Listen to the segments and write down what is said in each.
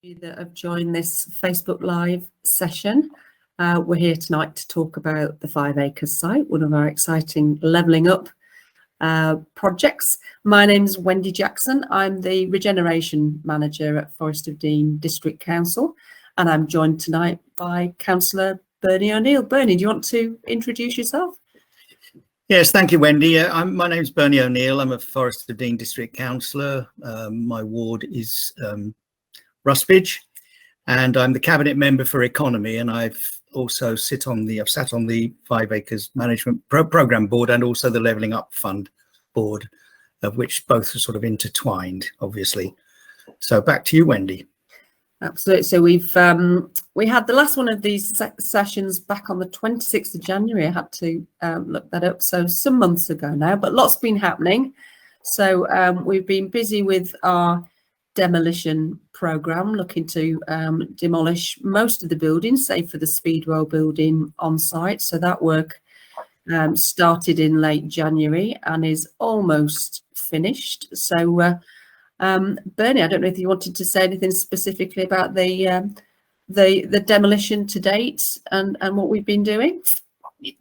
You that have joined this Facebook Live session. We're here tonight to talk about the 5 Acres site, one of our exciting levelling up projects. My name's Wendy Jackson. I'm the Regeneration Manager at Forest of Dean District Council, and I'm joined tonight by Cllr Bernie O'Neill. Bernie, do you want to introduce yourself? Yes, thank you, Wendy. My name's Bernie O'Neill. I'm a Forest of Dean District Councillor. My ward is Rusbridge, and I'm the Cabinet Member for Economy, and I've also sat on the 5 Acres Management Programme Board and also the Levelling Up Fund Board, of which both are sort of intertwined, obviously. So back to you, Wendy. Absolutely. So we had the last one of these sessions back on the 26th of January. I had to look that up. So some months ago now, but lots been happening. So we've been busy with our demolition programme, looking to demolish most of the buildings, save for the Speedwell building on site. So that work started in late January and is almost finished. So Bernie, I don't know if you wanted to say anything specifically about the demolition to date and what we've been doing.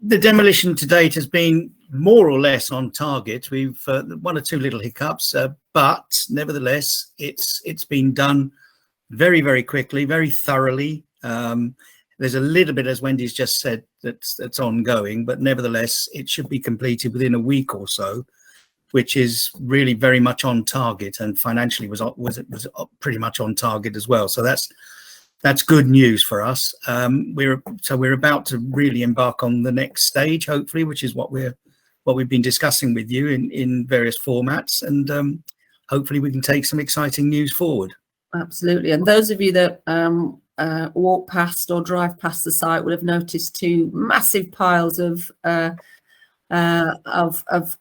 The demolition to date has been more or less on target. We've one or two little hiccups, but nevertheless, it's been done very, very quickly, very thoroughly. There's a little bit, as Wendy's just said, that's ongoing, but nevertheless, it should be completed within a week or so, which is really very much on target, and financially was pretty much on target as well. So that's good news for us. We're about to really embark on the next stage, hopefully, which is what we've been discussing with you in various formats, and hopefully we can take some exciting news forward. Absolutely. And those of you that walk past or drive past the site will have noticed two massive piles of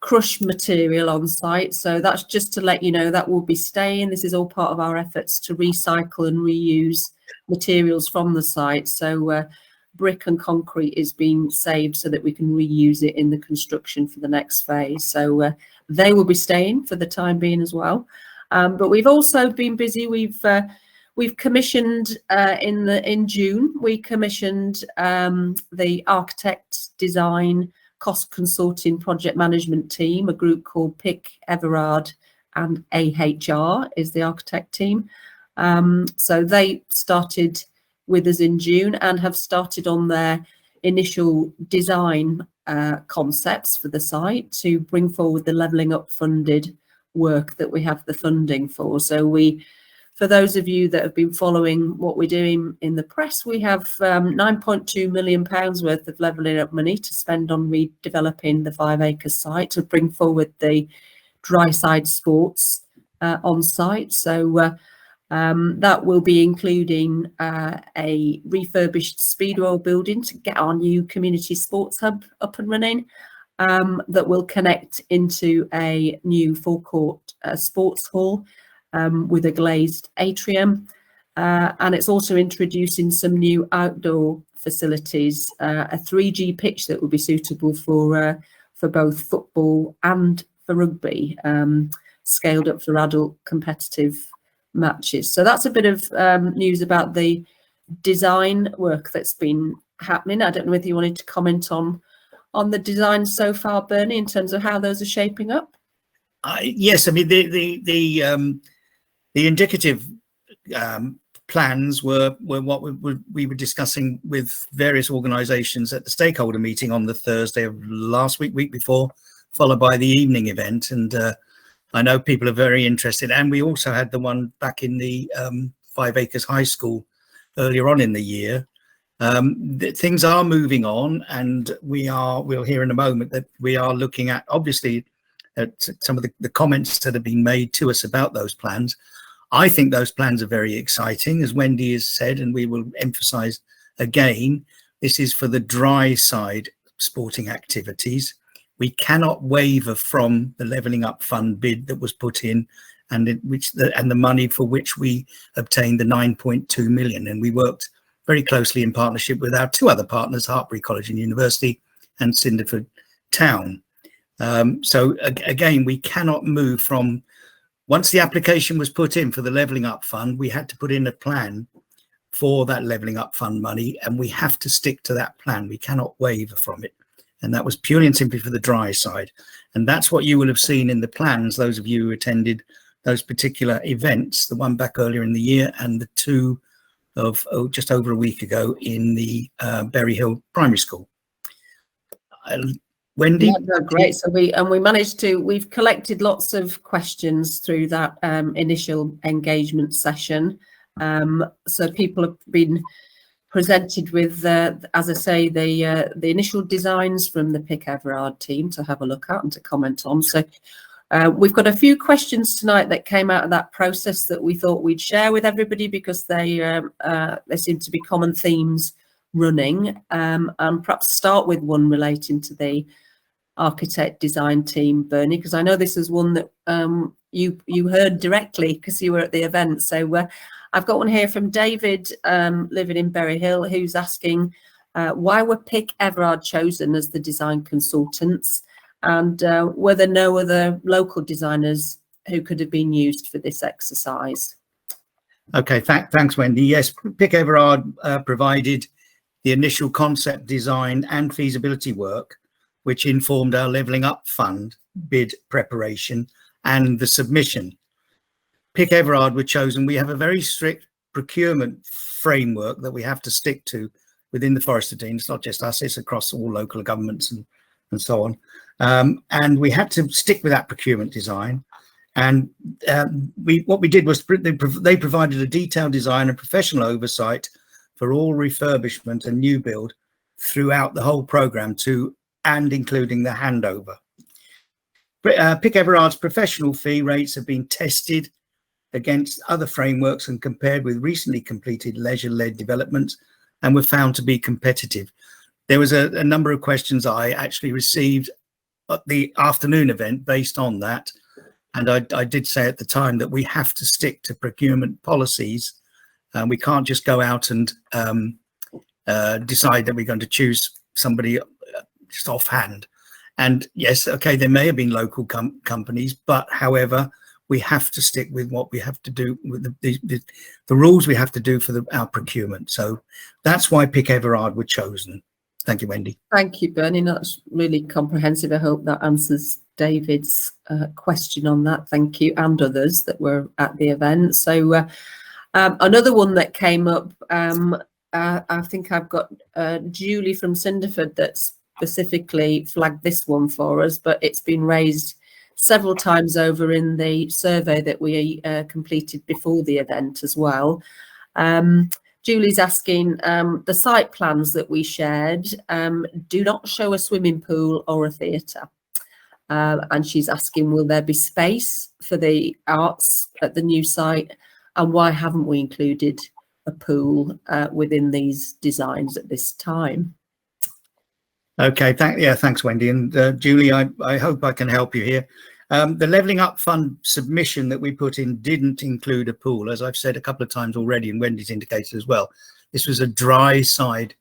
crushed material on site. So that's just to let you know that will be staying. This is all part of our efforts to recycle and reuse materials from the site. So brick and concrete is being saved so that we can reuse it in the construction for the next phase. So they will be staying for the time being as well. But we've also been busy. We've commissioned in June. We commissioned the architect, design, cost consulting project management team, a group called Pick, Everard and AHR is the architect team. So they started with us in June and have started on their initial design concepts for the site to bring forward the levelling up funded work that we have the funding for. So for those of you that have been following what we're doing in the press, we have £9.2 million worth of levelling up money to spend on redeveloping the 5 Acres site to bring forward the dry side sports on site. So that will be including a refurbished Speedwell building to get our new community sports hub up and running, that will connect into a new forecourt sports hall with a glazed atrium, and it's also introducing some new outdoor facilities, a 3G pitch that will be suitable for both football and for rugby, scaled up for adult competitive matches. So that's a bit of news about the design work that's been happening. I don't know whether you wanted to comment on the design so far, Bernie, in terms of how those are shaping up. Yes, I mean the indicative plans were what we were discussing with various organisations at the stakeholder meeting on the Thursday of last week before, followed by the evening event. And I know people are very interested. And we also had the one back in the 5 Acres High School earlier on in the year. Things are moving on, and we'll hear in a moment that we are looking at, obviously, at some of the comments that have been made to us about those plans. I think those plans are very exciting, as Wendy has said, and we will emphasise again, this is for the dry side sporting activities. We cannot waver from the Levelling Up Fund bid that was put in, and the money for which we obtained the 9.2 million. And we worked very closely in partnership with our two other partners, Hartbury College and University and Cinderford Town. So again, we cannot move from Once the application was put in for the Levelling Up Fund, we had to put in a plan for that Levelling Up Fund money, and we have to stick to that plan. We cannot waver from it. And that was purely and simply for the dry side. And that's what you will have seen in the plans, those of you who attended those particular events, the one back earlier in the year and the two of just over a week ago in the Berry Hill Primary School. Wendy? Yeah, great. So we've collected lots of questions through that initial engagement session. So people have been presented with, as I say, the initial designs from the Pick Everard team to have a look at and to comment on. So we've got a few questions tonight that came out of that process that we thought we'd share with everybody, because they seem to be common themes running, and perhaps start with one relating to the architect design team, Bernie, because I know this is one that you heard directly because you were at the event. So I've got one here from David, living in Berry Hill, who's asking why were Pick Everard chosen as the design consultants, and were there no other local designers who could have been used for this exercise? Okay, thanks, Wendy. Yes, Pick Everard provided the initial concept design and feasibility work, which informed our Levelling Up Fund bid preparation and the submission. Pick Everard were chosen. We have a very strict procurement framework that we have to stick to within the Forest of Dean. It's not just us, it's across all local governments and so on. And we had to stick with that procurement design. And what we did was they provided a detailed design and professional oversight for all refurbishment and new build throughout the whole programme and including the handover. Pick Everard's professional fee rates have been tested against other frameworks and compared with recently completed leisure-led developments, and were found to be competitive. There was a number of questions I actually received at the afternoon event based on that, and I did say at the time that we have to stick to procurement policies. We can't just go out and decide that we're going to choose somebody just offhand. And yes, okay, there may have been local companies, but however, we have to stick with what we have to do with the rules we have to do for our procurement. So that's why Pick Everard were chosen. Thank you, Wendy. Thank you, Bernie. That's really comprehensive. I hope that answers David's question on that. Thank you, and others that were at the event. So another one that came up, I think I've got Julie from Cinderford that's specifically flagged this one for us, but it's been raised several times over in the survey that we completed before the event as well. Julie's asking, the site plans that we shared do not show a swimming pool or a theatre. And she's asking, will there be space for the arts at the new site? And why haven't we included a pool within these designs at this time? Okay, thanks, Wendy. And Julie, I hope I can help you here. The Levelling Up Fund submission that we put in didn't include a pool, as I've said a couple of times already, and Wendy's indicated as well. This was a dry side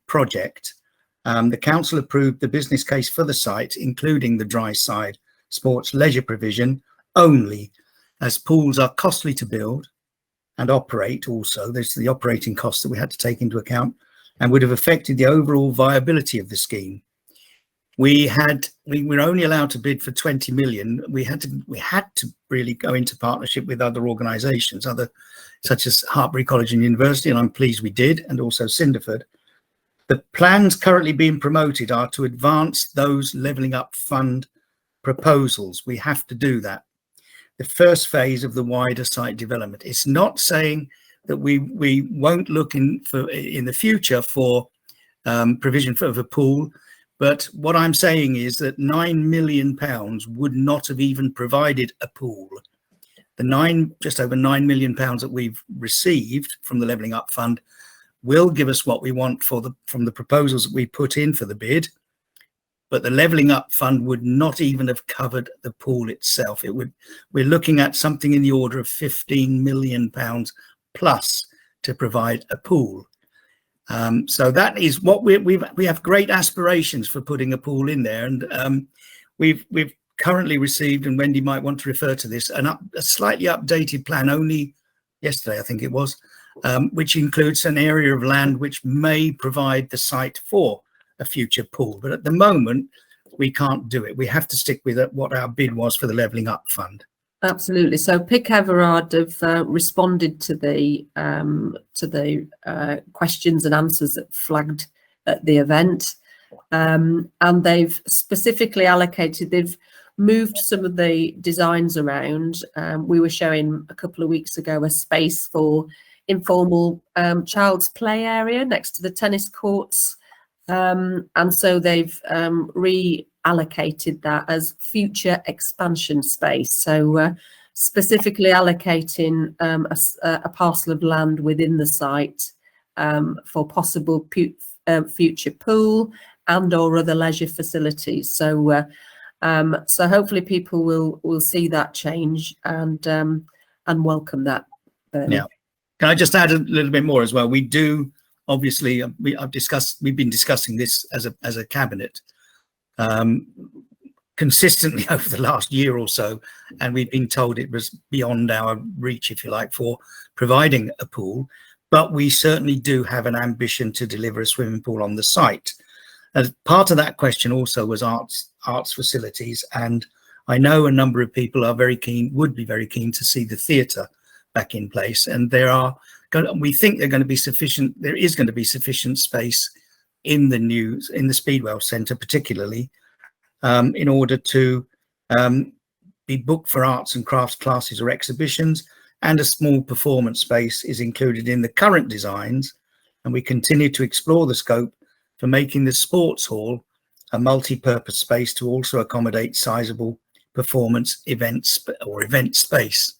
project. The council approved the business case for the site, including the dry side sports leisure provision only, as pools are costly to build and operate. Also, there's the operating costs that we had to take into account and would have affected the overall viability of the scheme. We were only allowed to bid for 20 million. We had to really go into partnership with other organisations, such as Hartbury College and University, and I'm pleased we did, and also Cinderford. The plans currently being promoted are to advance those Levelling Up Fund proposals. We have to do that. The first phase of the wider site development. It's not saying that we won't look in the future for provision of a pool, but what I'm saying is that £9 million would not have even provided a pool. Just over £9 million that we've received from the Levelling Up Fund will give us what we want from the proposals that we put in for the bid, but the Levelling Up Fund would not even have covered the pool itself. We're looking at something in the order of £15 million plus to provide a pool. So that is what we have great aspirations for putting a pool in there, and we've currently received, and Wendy might want to refer to this, a slightly updated plan only yesterday, I think it was, which includes an area of land which may provide the site for a future pool. But at the moment, we can't do it. We have to stick with what our bid was for the Levelling Up Fund. Absolutely. So Pick Everard have responded to the questions and answers that flagged at the event, and they've specifically allocated. They've moved some of the designs around. We were showing a couple of weeks ago a space for informal child's play area next to the tennis courts, and so they've reallocated that as future expansion space. So specifically allocating a parcel of land within the site for possible future pool and or other leisure facilities. So so hopefully people will see that change and welcome that. Bernie. Yeah. Can I just add a little bit more as well? We do obviously we've been discussing this as a cabinet consistently over the last year or so, and we've been told it was beyond our reach, if you like, for providing a pool. But we certainly do have an ambition to deliver a swimming pool on the site. As part of that question also was arts facilities, and I know a number of people would be very keen to see the theatre back in place, and we think there is going to be sufficient space in the Speedwell Centre, particularly in order to be booked for arts and crafts classes or exhibitions, and a small performance space is included in the current designs, and we continue to explore the scope for making the sports hall a multi-purpose space to also accommodate sizable performance event space.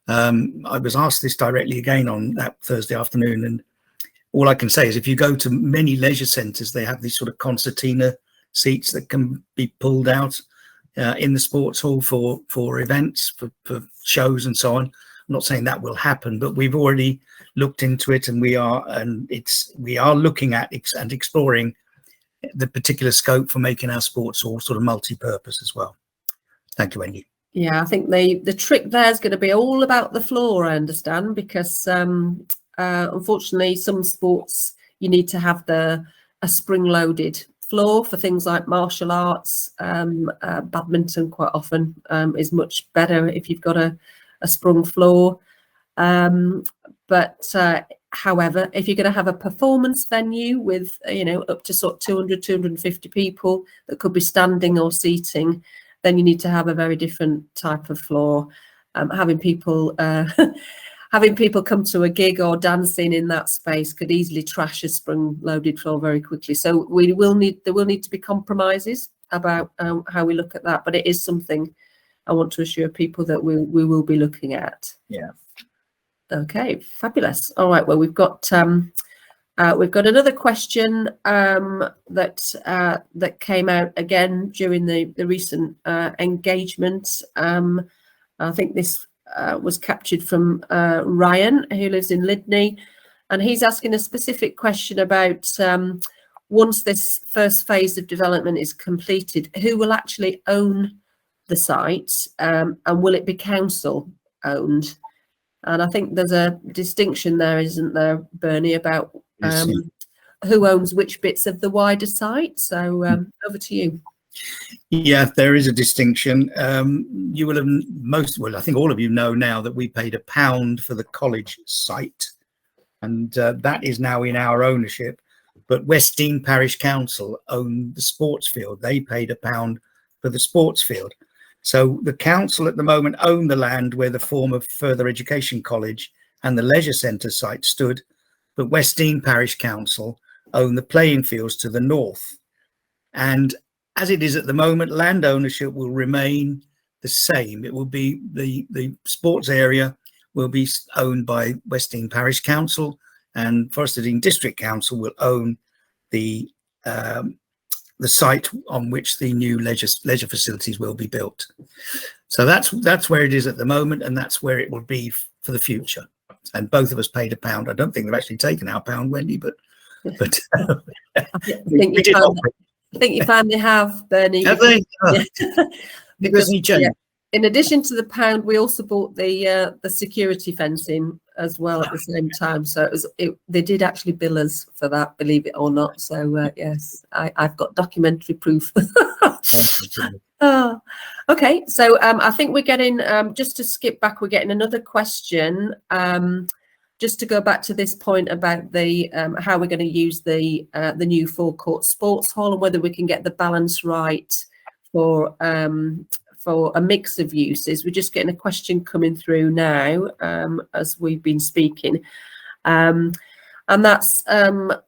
I was asked this directly again on that Thursday afternoon, and all I can say is if you go to many leisure centres, they have these sort of concertina seats that can be pulled out in the sports hall for events, for shows and so on. I'm not saying that will happen, but we've already looked into it, and we are looking at and exploring the particular scope for making our sports hall sort of multi-purpose as well. Thank you, Wendy. Yeah, I think the trick there is going to be all about the floor, I understand, because unfortunately some sports you need to have a spring-loaded floor. For things like martial arts, badminton quite often is much better if you've got a sprung floor. But however, if you're going to have a performance venue with up to sort of 200, 250 people that could be standing or seating, then you need to have a very different type of floor. Having people come to a gig or dancing in that space could easily trash a spring-loaded floor very quickly. So there will need to be compromises about how we look at that. But it is something I want to assure people that we will be looking at. Yeah. Okay, fabulous. All right. Well, we've got another question that came out again during the recent engagement. I think this was captured from Ryan, who lives in Lydney, and he's asking a specific question about once this first phase of development is completed, who will actually own the site, and will it be council owned? And I think there's a distinction there, isn't there, Bernie, about who owns which bits of the wider site. So over to you. Yeah, there is a distinction. You will have I think all of you know now that we paid £1 for the college site, and that is now in our ownership. But West Dean Parish Council own the sports field. They paid £1 for the sports field. So the council at the moment own the land where the former further education college and the leisure centre site stood, but West Dean Parish Council own the playing fields to the north. And as it is at the moment, land ownership will remain the same. It will be the sports area will be owned by West Dean Parish Council, and Forest Dean District Council will own the site on which the new leisure facilities will be built. So that's where it is at the moment, and that's where it will be for the future. And both of us paid £1. I don't think they've actually taken our £1, Wendy, but I think you finally have, Bernie. Have they? Oh. Yeah. because change. In addition to the pound, we also bought the security fencing as well at the same time. So they did actually bill us for that, believe it or not. So yes, I've got documentary proof. Oh, okay, so I think we're getting just to skip back. We're getting another question. Just to go back to this point about the how we're going to use the new forecourt sports hall and whether we can get the balance right for a mix of uses. We're just getting a question coming through now as we've been speaking, and that's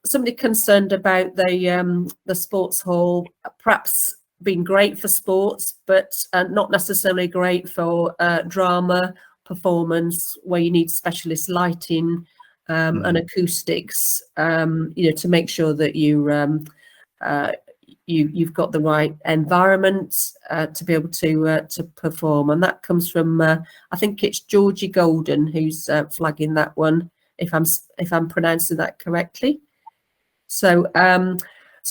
somebody concerned about the sports hall perhaps being great for sports, but not necessarily great for drama, performance, where you need specialist lighting and acoustics, to make sure that you've got the right environment to be able to perform. And that comes from I think it's Georgie Golden who's flagging that one, if I'm pronouncing that correctly. So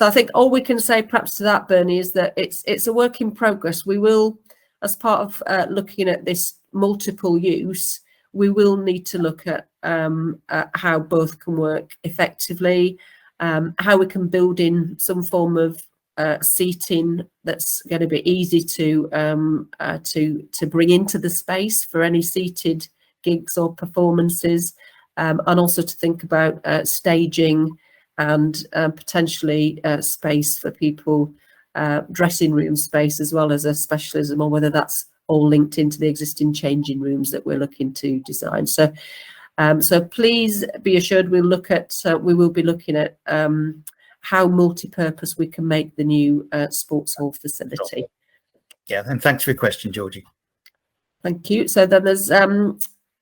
I think all we can say perhaps to that, Bernie, is that it's a work in progress. We will, as part of looking at this multiple use, we will need to look at how both can work effectively, how we can build in some form of seating that's going to be easy to bring into the space for any seated gigs or performances, and also to think about staging and potentially space for people, dressing room space, as well as a specialism, or whether that's all linked into the existing changing rooms that we're looking to design. So please be assured we will be looking at how multi-purpose we can make the new sports hall facility. Yeah, and thanks for your question, Georgie. Thank you. So then there's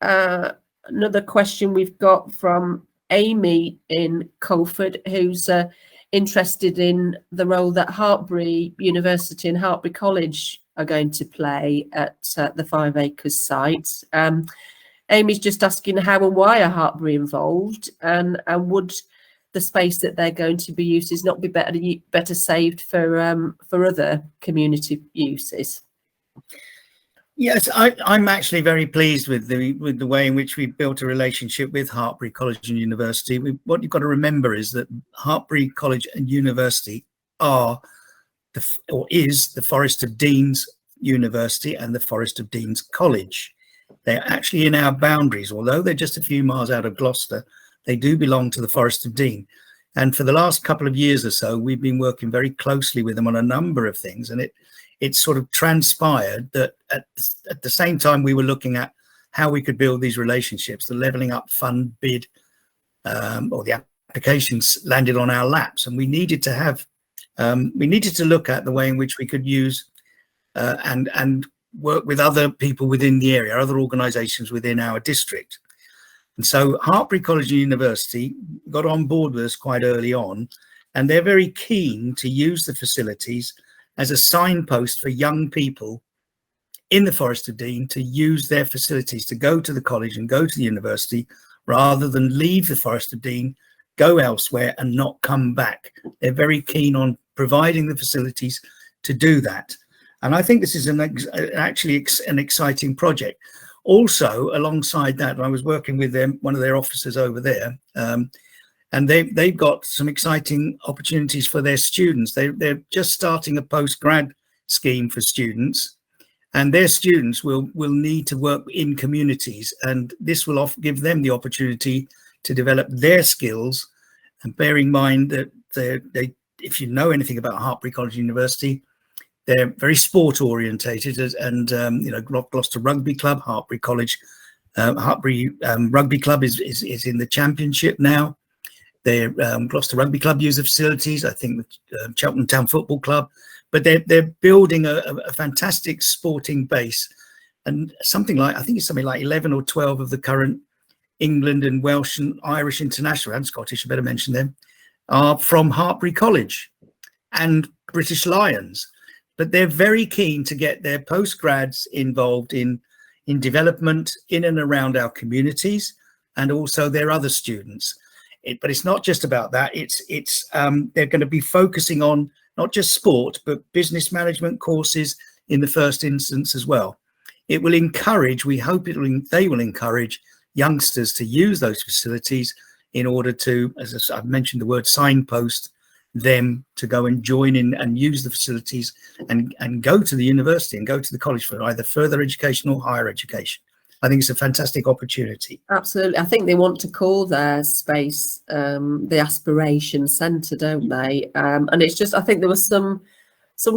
another question we've got from Amy in Colford, who's interested in the role that Hartpury University and Hartpury College are going to play at the 5 Acres site. Amy's just asking how and why are Hartpury involved, and would the space that they're going to be used not be better saved for other community uses? Yes, I'm actually very pleased with the way in which we built a relationship with Hartpury College and University. What you've got to remember is that Hartpury College and University is the Forest of Dean's University and the Forest of Dean's College. They're actually in our boundaries, although they're just a few miles out of Gloucester. They do belong to the Forest of Dean. And for the last couple of years or so, we've been working very closely with them on a number of things. And it sort of transpired that at the same time we were looking at how we could build these relationships, the Levelling Up Fund bid or the applications landed on our laps, and we needed to look at the way in which we could use and work with other people within the area, other organisations within our district. And so Hartpury College and University got on board with us quite early on, and they're very keen to use the facilities as a signpost for young people in the Forest of Dean to use their facilities, to go to the college and go to the university, rather than leave the Forest of Dean, go elsewhere and not come back. They're very keen on providing the facilities to do that. And I think this is actually an exciting project. Also, alongside that, I was working with one of their officers over there, and they've got some exciting opportunities for their students. They're just starting a post-grad scheme for students, and their students will need to work in communities, and this will give them the opportunity to develop their skills. And bear in mind that if you know anything about Hartpury College University, they're very sport orientated, and Gloucester Rugby Club, Hartpury College, Hartpury Rugby Club is in the championship now. Their Gloucester Rugby Club use the facilities. I think the Cheltenham Town Football Club, but they're building a fantastic sporting base, and I think it's something like 11 or 12 of the current England and Welsh and Irish international, and Scottish, I better mention them, are from Hartpury College and British Lions. But they're very keen to get their postgrads involved in development in and around our communities, and also their other students. But it's not just about that. They're going to be focusing on not just sport, but business management courses, in the first instance as well. It will encourage, we hope they will encourage youngsters to use those facilities in order to, as I've mentioned the word, signpost them to go and join in and use the facilities and go to the university and go to the college for either further education or higher education. I think it's a fantastic opportunity. Absolutely. I think they want to call their space the Aspiration Centre, don't they? And it's just, I think there was some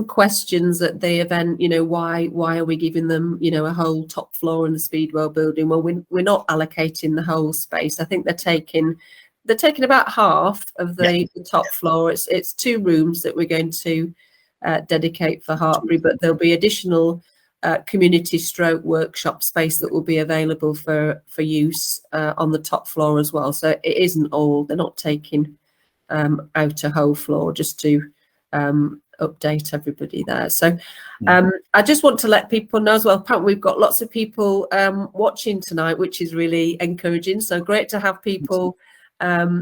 questions at the event, why are we giving them, a whole top floor in the Speedwell building? Well, we're not allocating the whole space. I think they're taking about half of the top floor. It's 2 rooms that we're going to dedicate for Hartpury, but there'll be additional community stroke workshop space that will be available for use on the top floor as well. So it isn't all, they're not taking out a whole floor, just to update everybody there. So I just want to let people know as well, apparently we've got lots of people watching tonight, which is really encouraging. So great to have people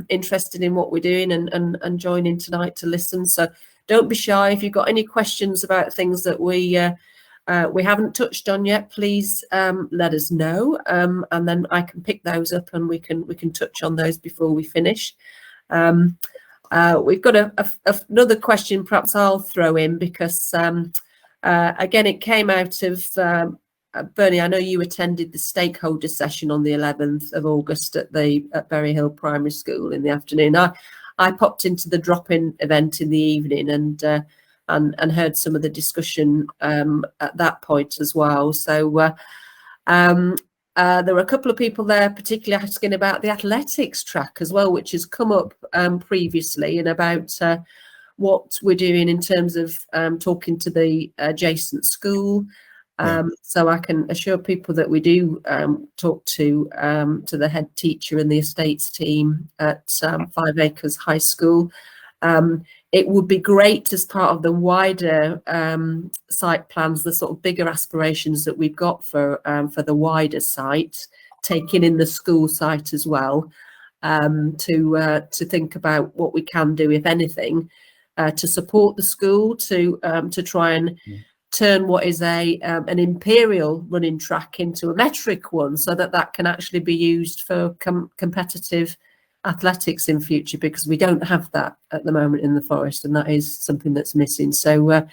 interested in what we're doing and joining tonight to listen. So don't be shy. If you've got any questions about things that we haven't touched on yet, please let us know, and then I can pick those up and we can touch on those before we finish. We've got another question perhaps I'll throw in, because again, it came out of Bernie, I know you attended the stakeholder session on the 11th of August at Berry Hill Primary School in the afternoon. I popped into the drop-in event in the evening and heard some of the discussion at that point as well. So there were a couple of people there particularly asking about the athletics track as well, which has come up previously, and about what we're doing in terms of talking to the adjacent school. So I can assure people that we do talk to the head teacher and the estates team at 5 Acres High School. It would be great as part of the wider site plans, the sort of bigger aspirations that we've got for the wider site, taking in the school site as well, to think about what we can do, if anything, to support the school, to try and turn what is an imperial running track into a metric one, so that can actually be used for competitive athletics in future, because we don't have that at the moment in the forest, and that is something that's missing. So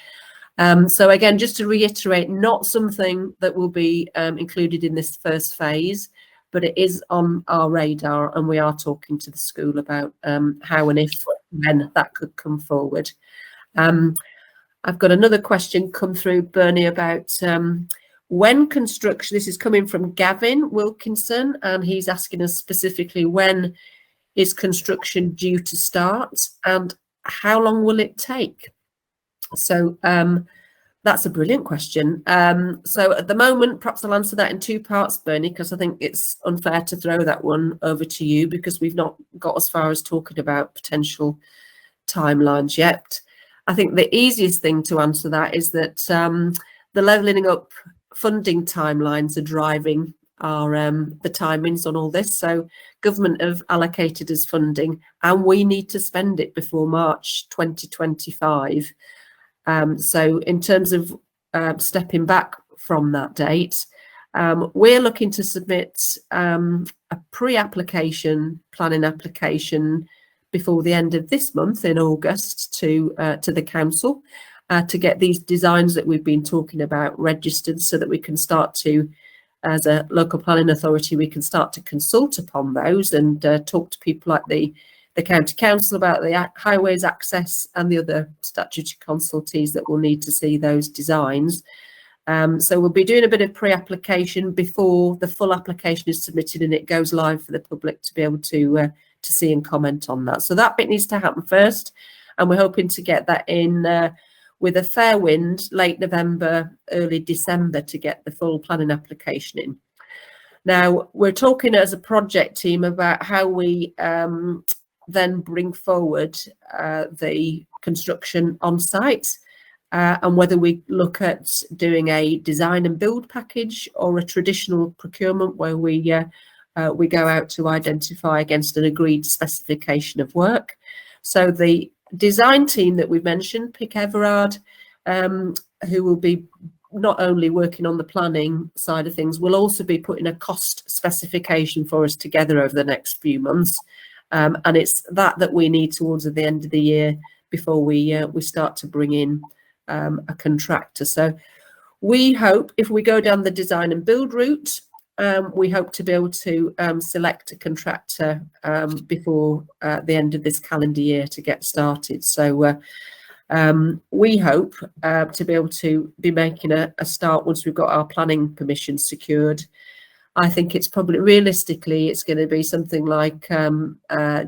so again, just to reiterate, not something that will be included in this first phase, but it is on our radar, and we are talking to the school about how and when that could come forward. I've got another question come through, Bernie, about when construction, this is coming from Gavin Wilkinson, and he's asking us specifically, when is construction due to start and how long will it take? So that's a brilliant question. So at the moment, perhaps I'll answer that in 2 parts, Bernie, because I think it's unfair to throw that one over to you, because we've not got as far as talking about potential timelines yet. I think the easiest thing to answer that is that the levelling up funding timelines are driving our the timings on all this. So government have allocated us funding, and we need to spend it before March 2025. So in terms of stepping back from that date, we're looking to submit a pre-application planning application before the end of this month in August to the council to get these designs that we've been talking about registered, so that we can start to, as a local planning authority, we can start to consult upon those and talk to people like the county council about the highways access and the other statutory consultees that will need to see those designs. So we'll be doing a bit of pre-application before the full application is submitted and it goes live for the public to be able to see and comment on that. So that bit needs to happen first, and we're hoping to get that in with a fair wind late November, early December, to get the full planning application in. Now, we're talking as a project team about how we then bring forward the construction on site, and whether we look at doing a design and build package or a traditional procurement where we go out to identify against an agreed specification of work. So the design team that we've mentioned, Pick Everard, who will be not only working on the planning side of things, we'll also be putting a cost specification for us together over the next few months. And it's that we need towards the end of the year before we start to bring in a contractor. So we hope, if we go down the design and build route, we hope to be able to select a contractor before the end of this calendar year to get started. So we hope to be able to be making a start once we've got our planning permission secured. I think it's probably, realistically, it's going to be something like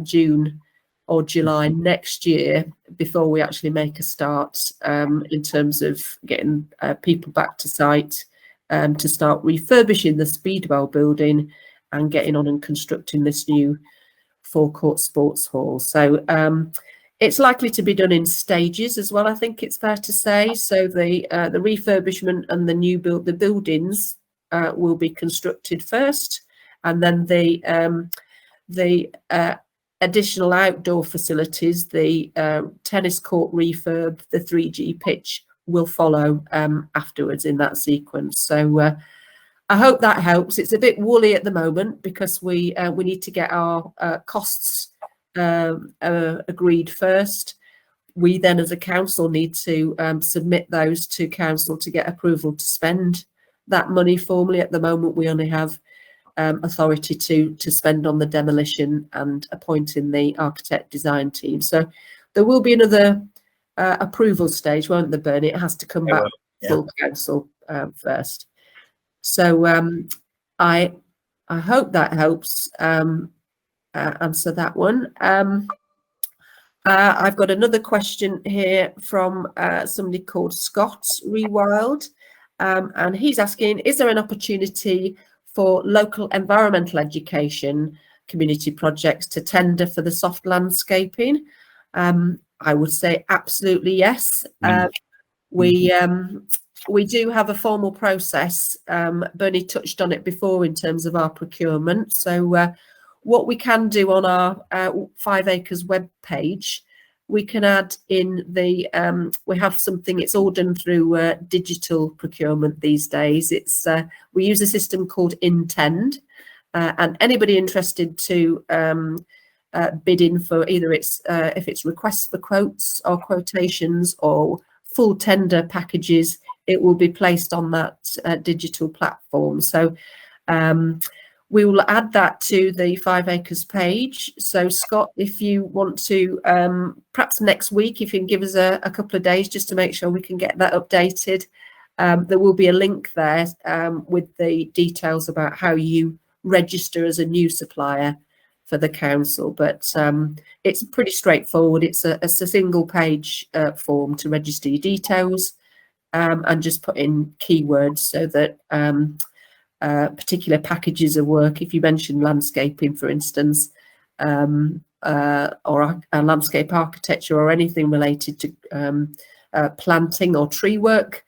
June or July next year before we actually make a start in terms of getting people back to site to start refurbishing the Speedwell building and getting on and constructing this new forecourt sports hall. So it's likely to be done in stages as well, I think it's fair to say. So the refurbishment and the buildings will be constructed first, and then the additional outdoor facilities, the tennis court refurb, the 3G pitch will follow afterwards in that sequence. So I hope that helps. It's a bit woolly at the moment because we need to get our costs agreed first. We then, as a council, need to submit those to council to get approval to spend that money formally. At the moment, we only have authority to spend on the demolition and appointing the architect design team. So there will be another approval stage, won't there, Bernie? It has to come back to full council first. So I hope that helps answer that one. I've got another question here from somebody called Scott Rewild, and he's asking, is there an opportunity for local environmental education community projects to tender for the soft landscaping? I would say absolutely yes. We do have a formal process. Bernie touched on it before in terms of our procurement. So what we can do on our 5 Acres web page, we can add in the, we have something, it's all done through digital procurement these days. It's we use a system called Intend, and anybody interested to bid in for either if it's requests for quotes or quotations or full tender packages, it will be placed on that digital platform. So we will add that to the 5 Acres page. So Scott, if you want to, perhaps next week, if you can give us a couple of days just to make sure we can get that updated, there will be a link there with the details about how you register as a new supplier for the council. But it's pretty straightforward. It's a single page form to register your details and just put in keywords so that particular packages of work, if you mention landscaping, for instance, or a landscape architecture or anything related to planting or tree work,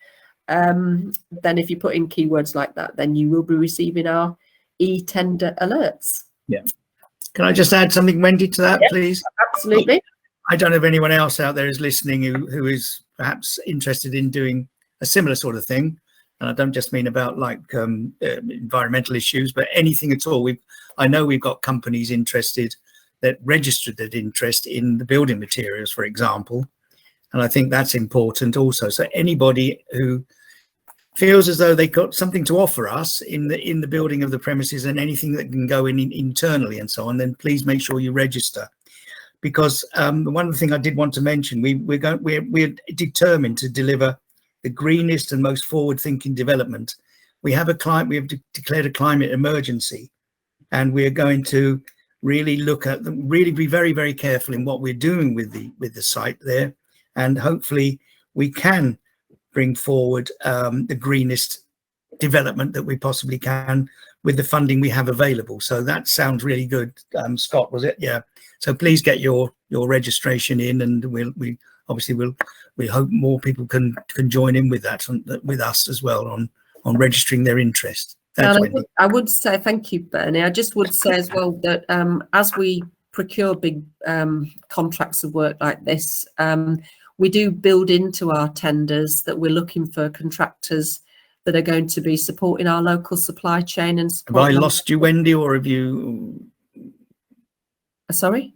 then if you put in keywords like that, then you will be receiving our e-tender alerts. Yeah. Can I just add something, Wendy, to that, please? Absolutely. I don't know if anyone else out there is listening who is perhaps interested in doing a similar sort of thing. And I don't just mean about like environmental issues, but anything at all. I know we've got companies interested that registered that interest in the building materials, for example. And I think that's important also. So anybody who feels as though they've got something to offer us in the building of the premises and anything that can go in internally and so on, then please make sure you register. Because one of the things I did want to mention, we're determined to deliver the greenest and most forward-thinking development. We have declared a climate emergency, and we're going to really look at them, really be very, very careful in what we're doing with the site there, and hopefully we can bring forward the greenest development that we possibly can with the funding we have available. So that sounds really good. Scott, was it? Yeah. So please get your registration in, and we hope more people can join in with that, with us as well on registering their interest. Thanks, Wendy. I would say thank you, Bernie. I just would say as well that as we procure big contracts of work like this, we do build into our tenders that we're looking for contractors that are going to be supporting our local supply chain and Have I lost you, Wendy, or have you? Sorry,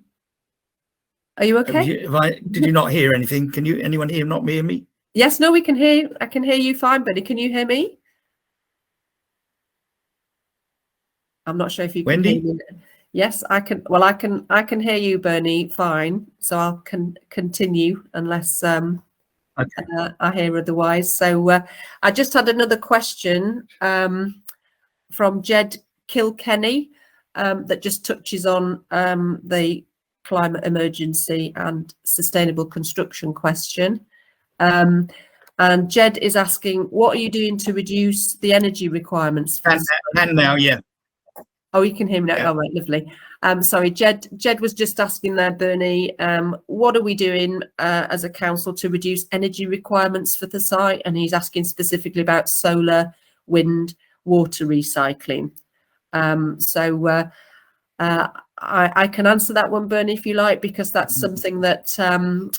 are you okay? Did you not hear anything? Can you? Anyone hear? Not hear me? Yes, no, we can hear you. I can hear you fine, Bernie. Can you hear me? I'm not sure if you Wendy? can hear me. Yes, I can. Well, I can hear you, Bernie, fine. So I'll continue unless Okay. I hear otherwise. So I just had another question from Jed Kilkenny that just touches on the climate emergency and sustainable construction question. And Jed is asking, what are you doing to reduce the energy requirements? And now, yeah. Oh, you can hear me now. Yeah. Oh, right, lovely. Sorry, Jed was just asking there, Bernie, what are we doing as a council to reduce energy requirements for the site? And he's asking specifically about solar, wind, water recycling. I can answer that one, Bernie, if you like, because that's something that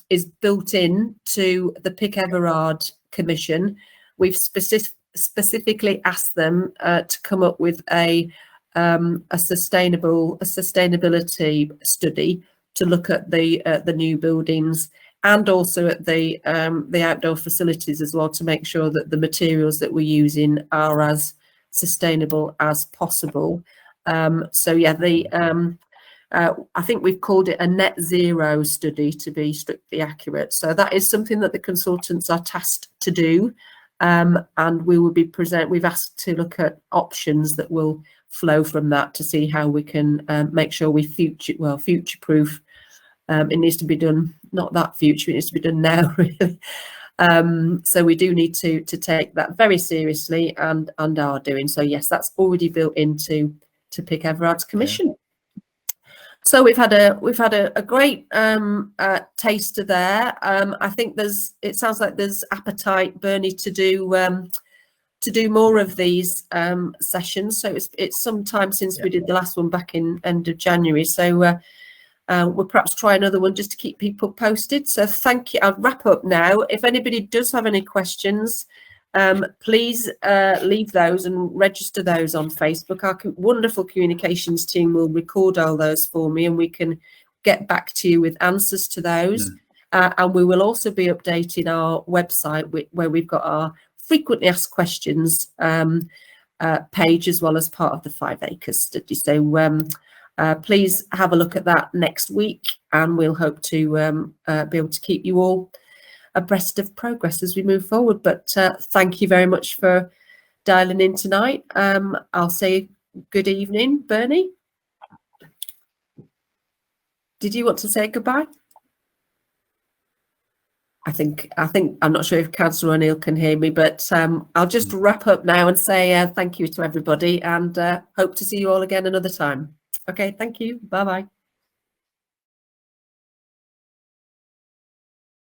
is built in to the Pick Everard Commission. We've specifically asked them to come up with a sustainability study to look at the new buildings and also at the outdoor facilities as well, to make sure that the materials that we're using are as sustainable as possible. So yeah, I think we've called it a net zero study, to be strictly accurate. So that is something that the consultants are tasked to do, and we will be we've asked to look at options that will flow from that to see how we can make sure we future-proof. It needs to be done, not that future, it needs to be done now, really. So we do need to take that very seriously and are doing so. Yes, that's already built into Pick Everard's Commission. Yeah. So we've had a great taster there. I think it sounds like there's appetite, Bernie, to do more of these sessions. So it's some time since we did the last one back in end of January. So we'll perhaps try another one just to keep people posted. So thank you. I'll wrap up now. If anybody does have any questions, please leave those and register those on Facebook. Our wonderful communications team will record all those for me, and we can get back to you with answers to those. And we will also be updating our website where we've got our frequently asked questions page, as well as part of the 5 acres study. So please have a look at that next week, and we'll hope to be able to keep you all abreast of progress as we move forward. But thank you very much for dialing in tonight. I'll say good evening. Bernie, did you want to say goodbye? I think I'm not sure if Councillor O'Neill can hear me, but I'll just wrap up now and say thank you to everybody, and hope to see you all again another time. Okay, thank you. Bye bye.